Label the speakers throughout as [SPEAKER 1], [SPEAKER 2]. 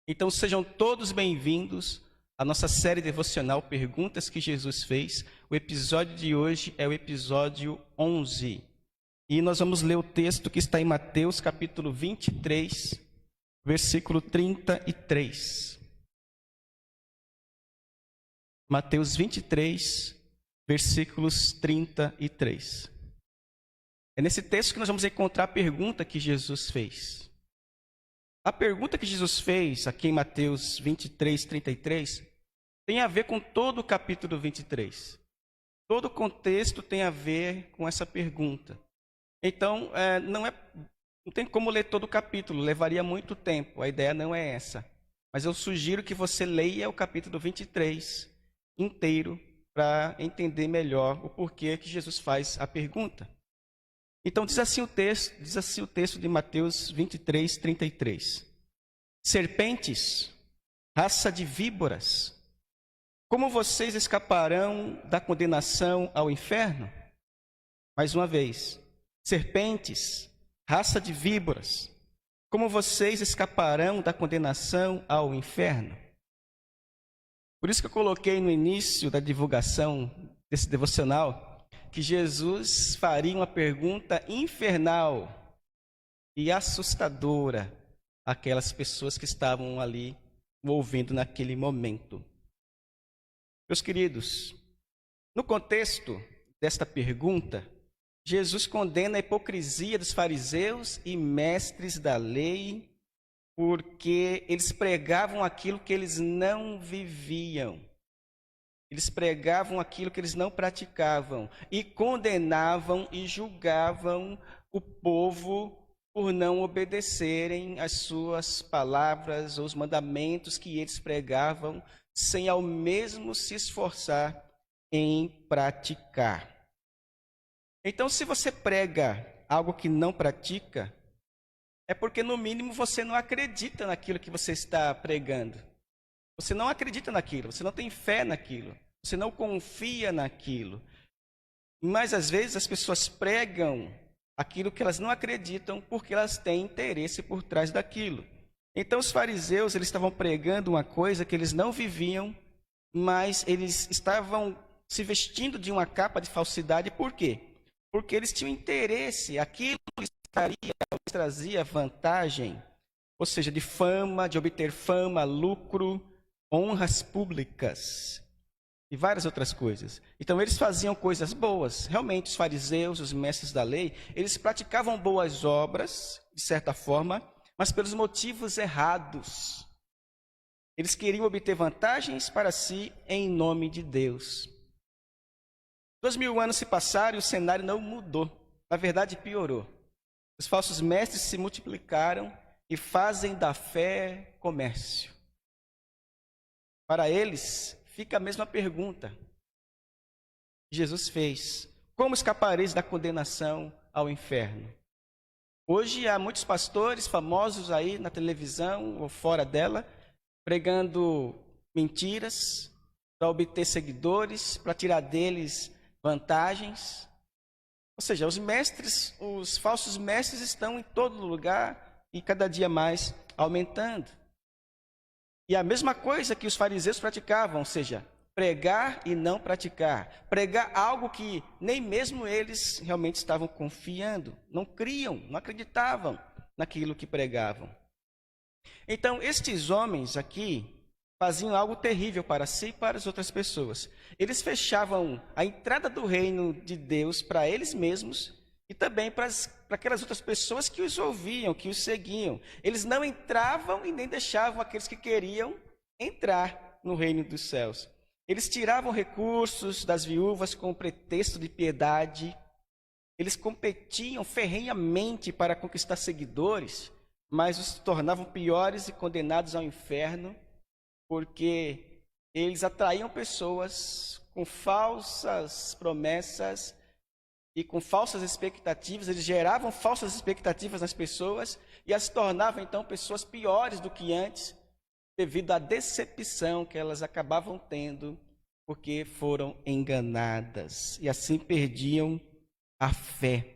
[SPEAKER 1] Então sejam todos bem-vindos à nossa série devocional Perguntas que Jesus Fez. O episódio de hoje é o episódio 11. E nós vamos ler o texto que está em Mateus capítulo 23, versículo 33. Mateus 23, versículos 33. É nesse texto que nós vamos encontrar a pergunta que Jesus fez. A pergunta que Jesus fez aqui em Mateus 23, 33, tem a ver com todo o capítulo 23. Todo o contexto tem a ver com essa pergunta. Então, não tem como ler todo o capítulo, levaria muito tempo, a ideia não é essa. Mas eu sugiro que você leia o capítulo 23 inteiro para entender melhor o porquê que Jesus faz a pergunta. Então, diz assim o texto de Mateus 23, 33. Serpentes, raça de víboras, como vocês escaparão da condenação ao inferno? Mais uma vez, serpentes, raça de víboras, como vocês escaparão da condenação ao inferno? Por isso que eu coloquei no início da divulgação desse devocional que Jesus faria uma pergunta infernal e assustadora àquelas pessoas que estavam ali ouvindo naquele momento. Meus queridos, no contexto desta pergunta, Jesus condena a hipocrisia dos fariseus e mestres da lei, porque eles pregavam aquilo que eles não viviam. Eles pregavam aquilo que eles não praticavam e condenavam e julgavam o povo por não obedecerem às suas palavras ou os mandamentos que eles pregavam, sem ao mesmo se esforçar em praticar. Então, se você prega algo que não pratica, é porque, no mínimo, você não acredita naquilo que você está pregando. Você não acredita naquilo, você não tem fé naquilo, você não confia naquilo. Mas, às vezes, as pessoas pregam aquilo que elas não acreditam porque elas têm interesse por trás daquilo. Então, os fariseus, eles estavam pregando uma coisa que eles não viviam, mas eles estavam se vestindo de uma capa de falsidade. Por quê? Porque eles tinham interesse, aquilo lhes trazia vantagem, ou seja, de fama, de obter fama, lucro, honras públicas e várias outras coisas. Então, eles faziam coisas boas. Realmente, os fariseus, os mestres da lei, eles praticavam boas obras, de certa forma, mas pelos motivos errados. Eles queriam obter vantagens para si em nome de Deus. 2000 anos se passaram e o cenário não mudou. Na verdade, piorou. Os falsos mestres se multiplicaram e fazem da fé comércio. Para eles, fica a mesma pergunta que Jesus fez: como escapareis da condenação ao inferno? Hoje há muitos pastores famosos aí na televisão ou fora dela, pregando mentiras para obter seguidores, para tirar deles vantagens. Ou seja, os falsos mestres estão em todo lugar e cada dia mais aumentando. E a mesma coisa que os fariseus praticavam, ou seja, pregar e não praticar. Pregar algo que nem mesmo eles realmente estavam confiando, não criam, não acreditavam naquilo que pregavam. Então, estes homens aqui faziam algo terrível para si e para as outras pessoas. Eles fechavam a entrada do reino de Deus para eles mesmos e também para aquelas outras pessoas que os ouviam, que os seguiam. Eles não entravam e nem deixavam aqueles que queriam entrar no reino dos céus. Eles tiravam recursos das viúvas com o pretexto de piedade. Eles competiam ferrenhamente para conquistar seguidores, mas os tornavam piores e condenados ao inferno, porque eles atraíam pessoas com falsas promessas e com falsas expectativas. Eles geravam falsas expectativas nas pessoas e as tornavam, então, pessoas piores do que antes, devido à decepção que elas acabavam tendo, porque foram enganadas e assim perdiam a fé.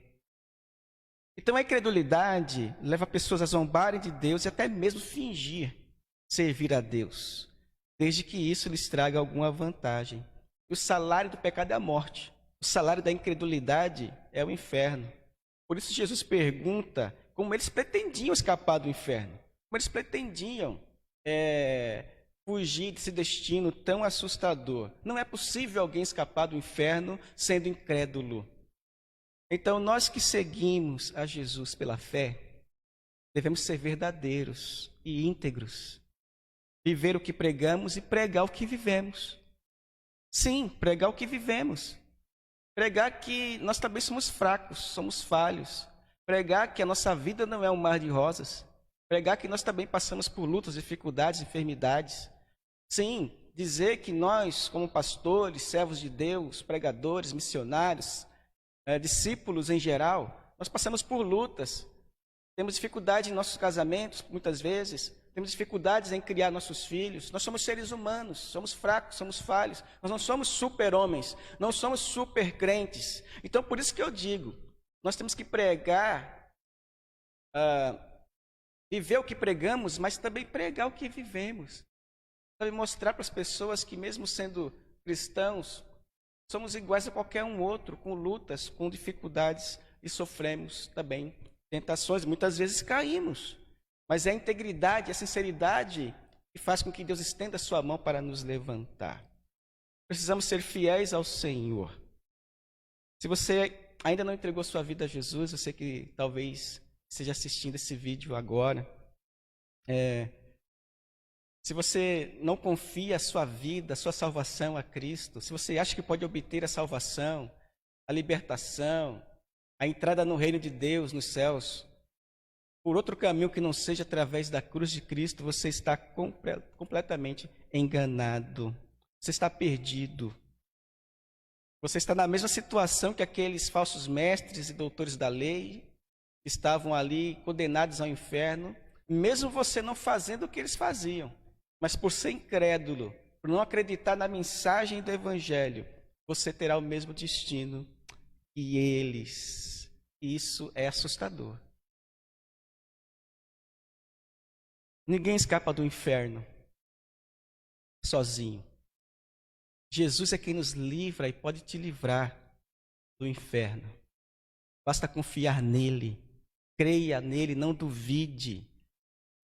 [SPEAKER 1] Então a incredulidade leva pessoas a zombarem de Deus e até mesmo fingir servir a Deus, desde que isso lhes traga alguma vantagem. E o salário do pecado é a morte. O salário da incredulidade é o inferno. Por isso Jesus pergunta como eles pretendiam escapar do inferno. Como eles pretendiam fugir desse destino tão assustador. Não é possível alguém escapar do inferno sendo incrédulo. Então, nós que seguimos a Jesus pela fé, devemos ser verdadeiros e íntegros. Viver o que pregamos e pregar o que vivemos. Sim, pregar o que vivemos. Pregar que nós também somos fracos, somos falhos. Pregar que a nossa vida não é um mar de rosas. Pregar que nós também passamos por lutas, dificuldades, enfermidades. Sim, dizer que nós, como pastores, servos de Deus, pregadores, missionários, discípulos em geral, nós passamos por lutas. Temos dificuldade em nossos casamentos, muitas vezes. Temos dificuldades em criar nossos filhos. Nós somos seres humanos, somos fracos, somos falhos. Nós não somos super-homens, não somos super-crentes. Então, por isso que eu digo, nós temos que pregar, viver o que pregamos, mas também pregar o que vivemos. Sabe, mostrar para as pessoas que mesmo sendo cristãos, somos iguais a qualquer um outro, com lutas, com dificuldades e sofremos também tentações. Muitas vezes caímos, mas é a integridade, a sinceridade que faz com que Deus estenda a sua mão para nos levantar. Precisamos ser fiéis ao Senhor. Se você ainda não entregou sua vida a Jesus, eu sei que talvez esteja assistindo esse vídeo agora. Se você não confia a sua vida, a sua salvação a Cristo, se você acha que pode obter a salvação, a libertação, a entrada no reino de Deus, nos céus, por outro caminho que não seja através da cruz de Cristo, você está completamente enganado. Você está perdido. Você está na mesma situação que aqueles falsos mestres e doutores da lei, que estavam ali condenados ao inferno, mesmo você não fazendo o que eles faziam. Mas por ser incrédulo, por não acreditar na mensagem do Evangelho, você terá o mesmo destino que eles. Isso é assustador. Ninguém escapa do inferno sozinho. Jesus é quem nos livra e pode te livrar do inferno. Basta confiar nele, creia nele, não duvide.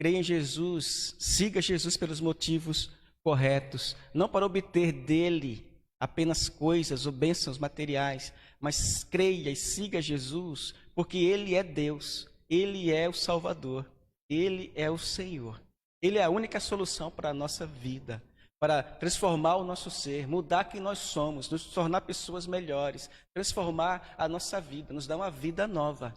[SPEAKER 1] Creia em Jesus, siga Jesus pelos motivos corretos, não para obter dele apenas coisas ou bênçãos materiais, mas creia e siga Jesus, porque ele é Deus, ele é o Salvador, ele é o Senhor. Ele é a única solução para a nossa vida, para transformar o nosso ser, mudar quem nós somos, nos tornar pessoas melhores, transformar a nossa vida, nos dar uma vida nova.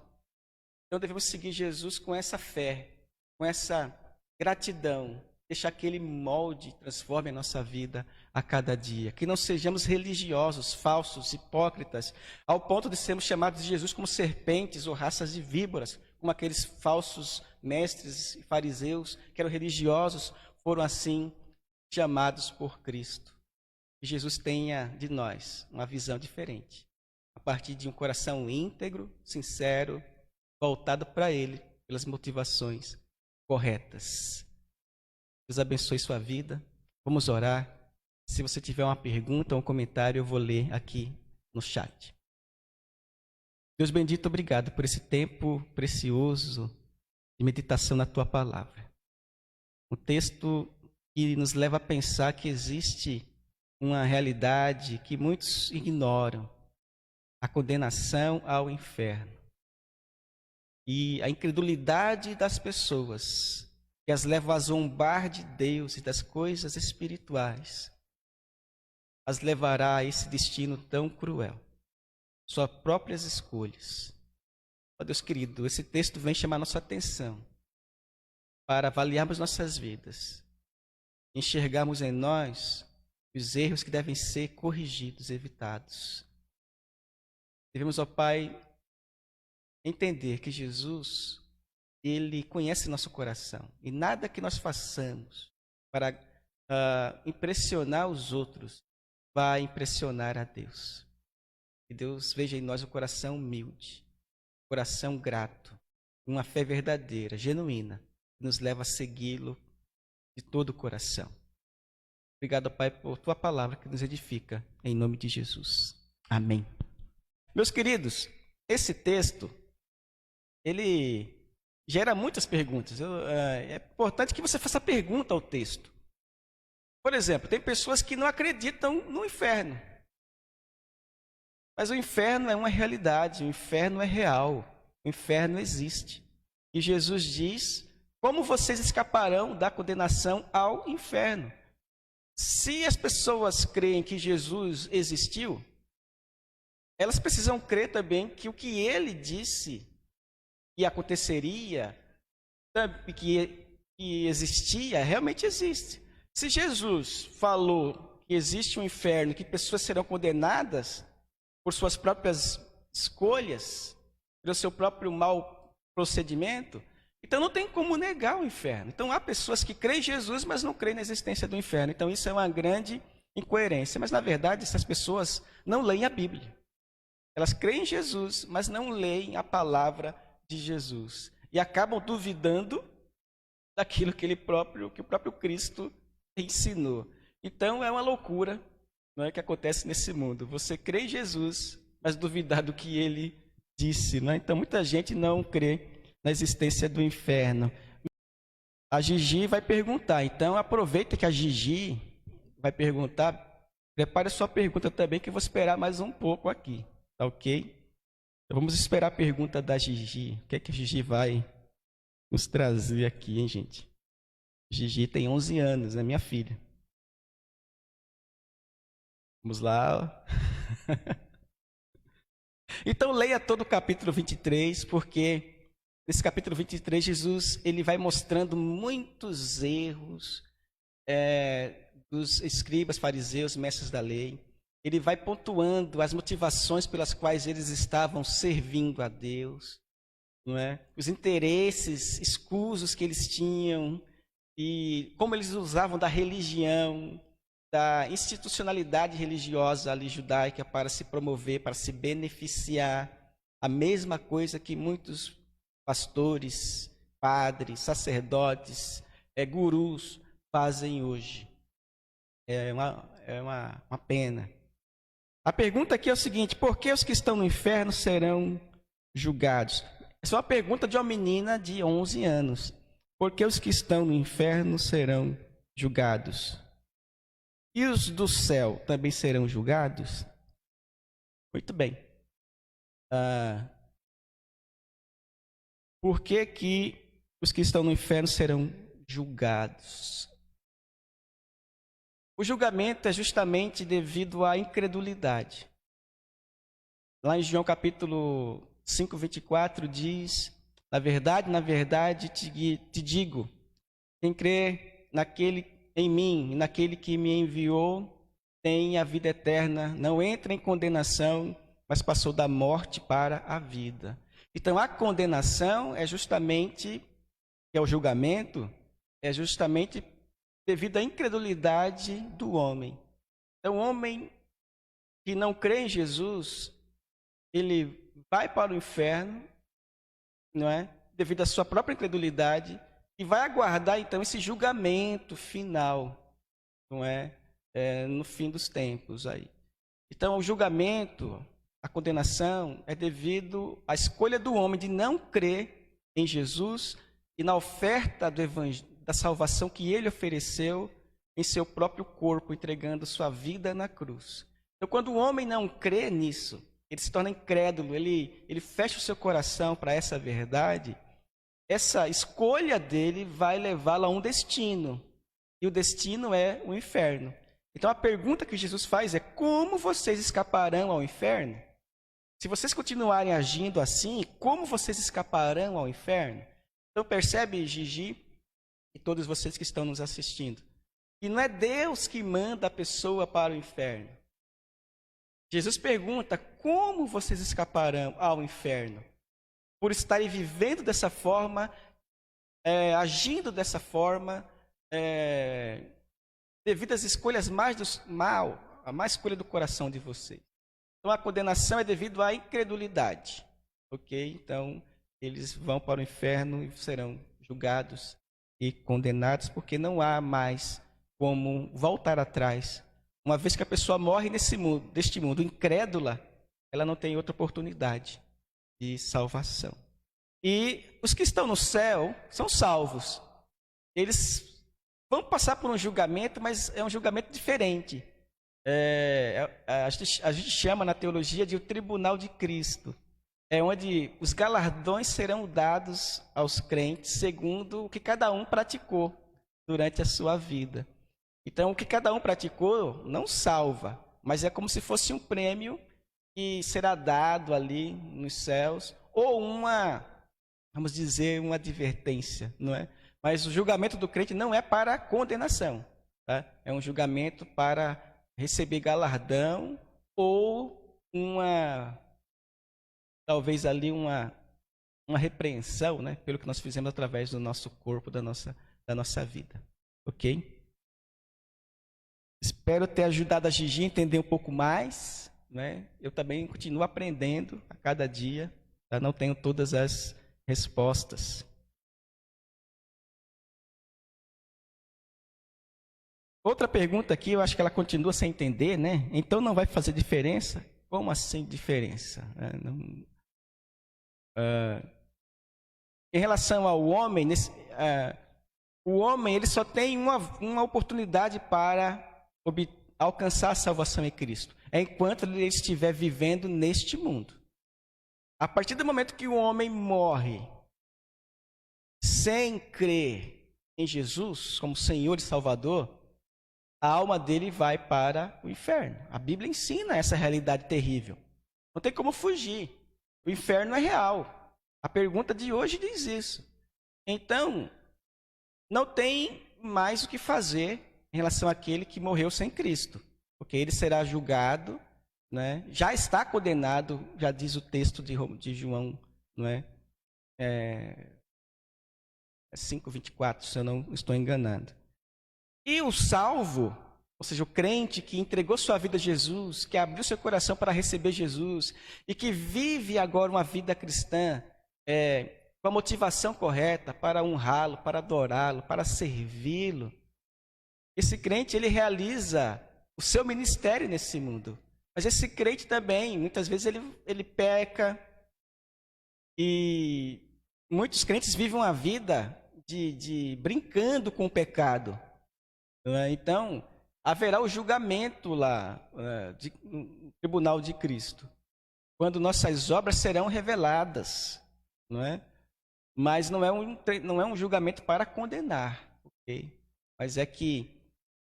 [SPEAKER 1] Então devemos seguir Jesus com essa fé, com essa gratidão, deixar que Ele molde, transforme a nossa vida a cada dia. Que não sejamos religiosos, falsos, hipócritas, ao ponto de sermos chamados de Jesus como serpentes ou raças de víboras, como aqueles falsos mestres e fariseus, que eram religiosos, foram assim chamados por Cristo. Que Jesus tenha de nós uma visão diferente, a partir de um coração íntegro, sincero, voltado para Ele, pelas motivações corretas. Deus abençoe sua vida. Vamos orar. Se você tiver uma pergunta ou um comentário, eu vou ler aqui no chat. Deus bendito, obrigado por esse tempo precioso de meditação na Tua Palavra. Um texto que nos leva a pensar que existe uma realidade que muitos ignoram, a condenação ao inferno. E a incredulidade das pessoas, que as leva a zombar de Deus e das coisas espirituais, as levará a esse destino tão cruel. Suas próprias escolhas. Ó Deus querido, esse texto vem chamar nossa atenção para avaliarmos nossas vidas, enxergarmos em nós os erros que devem ser corrigidos, evitados. Devemos, ó Pai, entender que Jesus, Ele conhece nosso coração. E nada que nós façamos para impressionar os outros vai impressionar a Deus. Que Deus veja em nós um coração humilde, um coração grato, uma fé verdadeira, genuína, que nos leva a segui-lo de todo o coração. Obrigado, Pai, por tua palavra que nos edifica, em nome de Jesus. Amém. Meus queridos, esse texto, ele gera muitas perguntas. É importante que você faça pergunta ao texto. Por exemplo, tem pessoas que não acreditam no inferno. Mas o inferno é uma realidade, o inferno é real, o inferno existe. E Jesus diz: como vocês escaparão da condenação ao inferno? Se as pessoas creem que Jesus existiu, elas precisam crer também que o que ele disse que aconteceria, que existia, realmente existe. Se Jesus falou que existe um inferno, que pessoas serão condenadas por suas próprias escolhas, pelo seu próprio mau procedimento, então não tem como negar o inferno. Então há pessoas que creem em Jesus, mas não creem na existência do inferno. Então isso é uma grande incoerência. Mas na verdade essas pessoas não leem a Bíblia. Elas creem em Jesus, mas não leem a palavra de Jesus. E acabam duvidando daquilo que o próprio Cristo ensinou. Então é uma loucura, não é, que acontece nesse mundo. Você crê em Jesus, mas duvidar do que ele disse. Não é? Então muita gente não crê na existência do inferno. A Gigi vai perguntar, então aproveita que a Gigi vai perguntar, prepare a sua pergunta também, que eu vou esperar mais um pouco aqui, tá ok? Então vamos esperar a pergunta da Gigi. O que é que a Gigi vai nos trazer aqui, hein, gente? Gigi tem 11 anos, é minha filha. Vamos lá. Então leia todo o capítulo 23, porque nesse capítulo 23, Jesus ele vai mostrando muitos erros dos escribas, fariseus, mestres da lei. Ele vai pontuando as motivações pelas quais eles estavam servindo a Deus, não é? Os interesses escusos que eles tinham e como eles usavam da religião, da institucionalidade religiosa ali judaica para se promover, para se beneficiar. A mesma coisa que muitos pastores, padres, sacerdotes, gurus fazem hoje. É uma pena. A pergunta aqui é o seguinte: por que os que estão no inferno serão julgados? Essa é uma pergunta de uma menina de 11 anos. Por que os que estão no inferno serão julgados? E os do céu também serão julgados? Muito bem. Por que os que estão no inferno serão julgados? O julgamento é justamente devido à incredulidade. Lá em João capítulo 5, 24 diz: na verdade te digo, quem crê em mim e naquele que me enviou tem a vida eterna, não entra em condenação, mas passou da morte para a vida. Então a condenação é justamente, que é o julgamento, é justamente devido à incredulidade do homem. Então o homem que não crê em Jesus, ele vai para o inferno, não é? Devido à sua própria incredulidade, e vai aguardar então esse julgamento final, não é? No fim dos tempos aí. Então o julgamento, a condenação é devido à escolha do homem de não crer em Jesus e na oferta da salvação que ele ofereceu em seu próprio corpo, entregando sua vida na cruz. Então quando o homem não crê nisso, ele se torna incrédulo, ele fecha o seu coração para essa verdade, essa escolha dele vai levá-lo a um destino. E o destino é o inferno. Então a pergunta que Jesus faz é: como vocês escaparão ao inferno? Se vocês continuarem agindo assim, como vocês escaparão ao inferno? Então percebe, Gigi, e todos vocês que estão nos assistindo, que não é Deus que manda a pessoa para o inferno. Jesus pergunta: como vocês escaparão ao inferno? Por estarem vivendo dessa forma, agindo dessa forma, devido às escolhas a má escolha do coração de vocês. Então, a condenação é devido à incredulidade. Ok? Então, eles vão para o inferno e serão julgados e condenados, porque não há mais como voltar atrás. Uma vez que a pessoa morre deste mundo incrédula, ela não tem outra oportunidade de salvação. E os que estão no céu são salvos. Eles vão passar por um julgamento, mas é um julgamento diferente. A gente chama na teologia de o tribunal de Cristo. É onde os galardões serão dados aos crentes segundo o que cada um praticou durante a sua vida. Então, o que cada um praticou não salva, mas é como se fosse um prêmio que será dado ali nos céus, ou vamos dizer, uma advertência, não é? Mas o julgamento do crente não é para condenação, tá? É um julgamento para receber galardão ou talvez ali uma repreensão, né, pelo que nós fizemos através do nosso corpo, da nossa vida. Ok? Espero ter ajudado a Gigi a entender um pouco mais, né? Eu também continuo aprendendo a cada dia, tá? Não tenho todas as respostas. Outra pergunta aqui, eu acho que ela continua sem entender, né? Então não vai fazer diferença? Como assim diferença? Em relação ao homem, o homem ele só tem uma oportunidade para alcançar a salvação em Cristo, enquanto ele estiver vivendo neste mundo. A partir do momento que o homem morre sem crer em Jesus como Senhor e Salvador, a alma dele vai para o inferno. A Bíblia ensina essa realidade terrível. Não tem como fugir. O inferno é real. A pergunta de hoje diz isso. Então, não tem mais o que fazer em relação àquele que morreu sem Cristo, porque ele será julgado, né? Já está condenado, já diz o texto de João, não é? 5:24, se eu não estou enganado. E o salvo, ou seja, o crente que entregou sua vida a Jesus, que abriu seu coração para receber Jesus e que vive agora uma vida cristã com a motivação correta para honrá-lo, para adorá-lo, para servi-lo, esse crente, ele realiza o seu ministério nesse mundo. Mas esse crente também, muitas vezes, ele peca. E muitos crentes vivem uma vida de brincando com o pecado. Então, haverá o julgamento lá, no tribunal de Cristo, quando nossas obras serão reveladas. Não é? Mas não é um julgamento para condenar. Okay? Mas é que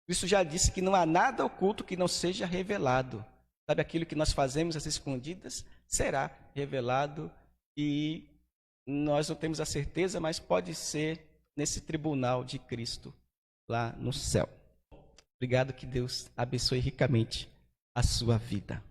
[SPEAKER 1] Cristo já disse que não há nada oculto que não seja revelado. Sabe, aquilo que nós fazemos às escondidas será revelado e nós não temos a certeza, mas pode ser nesse tribunal de Cristo lá no céu. Obrigado, que Deus abençoe ricamente a sua vida.